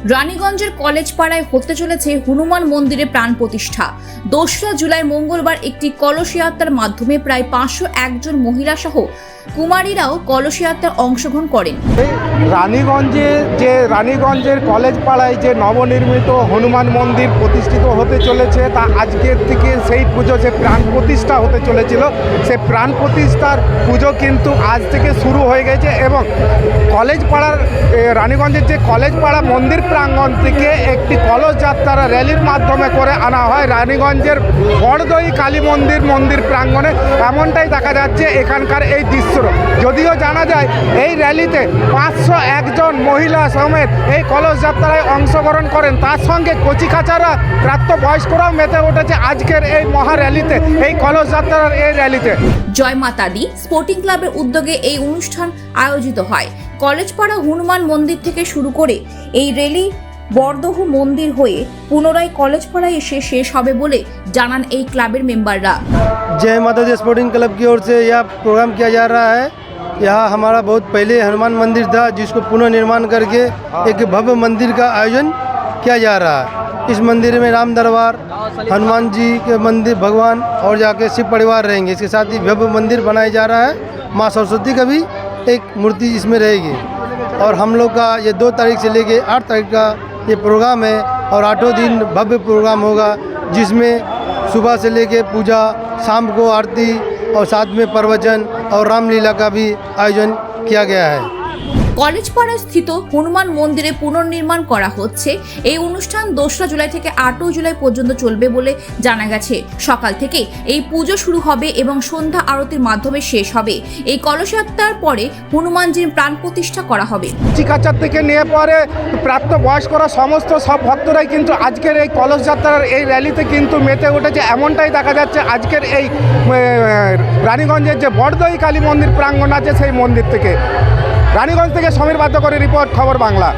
রানীগঞ্জের college পাড়ায় হতে চলেছে হনুমান মন্দিরে প্রাণ প্রতিষ্ঠা। 2রা জুলাই মঙ্গলবার একটি কলস যাত্রার মাধ্যমে প্রায় 501 জন মহিলা সহ কুমারীরাও কলস যাত্রায় অংশগ্রহণ করেন। রানীগঞ্জের কলেজ পাড়ায় যে নবনির্মিত হনুমান মন্দির প্রতিষ্ঠিত হতে চলেছে, তা আজকের থেকে সেই পুজো, যে প্রাণ প্রতিষ্ঠা হতে চলেছিল, সেই প্রাণ প্রতিষ্ঠার পুজো কিন্তু আজ থেকে শুরু হয়ে গেছে। এবং কলেজ পাড়ার রানীগঞ্জের যে কলেজ পাড়া মন্দির প্রাঙ্গণ থেকে একটি কলস যাত্রা র্যালির মাধ্যমে করে আনা হয় রানীগঞ্জের বড়দই কালী মন্দির প্রাঙ্গণে। এমনটাই দেখা যাচ্ছে এখানকার এই দৃশ্য। যদিও জানা যায় এই র্যালিতে 501 জন মহিলা সমেত এই কলস যাত্রায় অংশগ্রহণ করেন। তার সঙ্গে কচিকাচারা, প্রাপ্তবয়স্করাও মেতে উঠেছে আজকের এই মহা র্যালিতে, এই কলস যাত্রার এই র্যালিতে। জয় মাতা দি স্পোর্টিং ক্লাবের উদ্যোগে এই অনুষ্ঠান আয়োজিত হয়। কলেজপাড়া হনুমান মন্দির থেকে শুরু করে এই র্যালি বরদহ মন্দির হয়ে পুনরায় কলেজপাড়ায় এসে শেষ হবে বলে জানান এই ক্লাবের মেম্বাররা। जय माता दी स्पोर्टिंग क्लब की ओर से यह प्रोग्राम किया जा रहा है। यहाँ हमारा बहुत पहले हनुमान मंदिर था, जिसको पुनर्निर्माण करके एक भव्य मंदिर का आयोजन किया जा रहा है। इस मंदिर में राम दरबार, हनुमान जी के मंदिर, भगवान और जाके शिव परिवार रहेंगे। इसके साथ ही भव्य मंदिर बनाया जा रहा है। माँ सरस्वती का भी एक मूर्ति इसमें रहेगी। और हम लोग का ये 2 तारीख से लेके 8 तारीख का ये प्रोग्राम है, और 8 दिन भव्य प्रोग्राम होगा, जिसमें सुबह से लेके पूजा, शाम को आरती और साथ में प्रवचन और रामलीला का भी आयोजन किया गया है। কলেজপাড়া স্থিত হনুমান মন্দিরে পুনর্নির্মাণ করা হচ্ছে। এই অনুষ্ঠান 2রা জুলাই থেকে 8 জুলাই পর্যন্ত চলবে বলে জানা গেছে। সকাল থেকে এই পুজো শুরু হবে এবং সন্ধ্যা আরতির মাধ্যমে শেষ হবে। এই কলস যাত্রার পরে হনুমানজির প্রাণ প্রতিষ্ঠা করা হবে। কচিকাচার থেকে নিয়ে পরে প্রাপ্তবয়স্করা সমস্ত সব ভক্তরাই কিন্তু আজকের এই কলস যাত্রার এই র্যালিতে কিন্তু মেতে উঠেছে। এমনটাই দেখা যাচ্ছে আজকের এই রানীগঞ্জের যে বড়দই কালী মন্দির প্রাঙ্গণ আছে, সেই মন্দির থেকে। রানীগঞ্জ থেকে সমীর বাদ্যকরের রিপোর্ট, খবর বাংলা।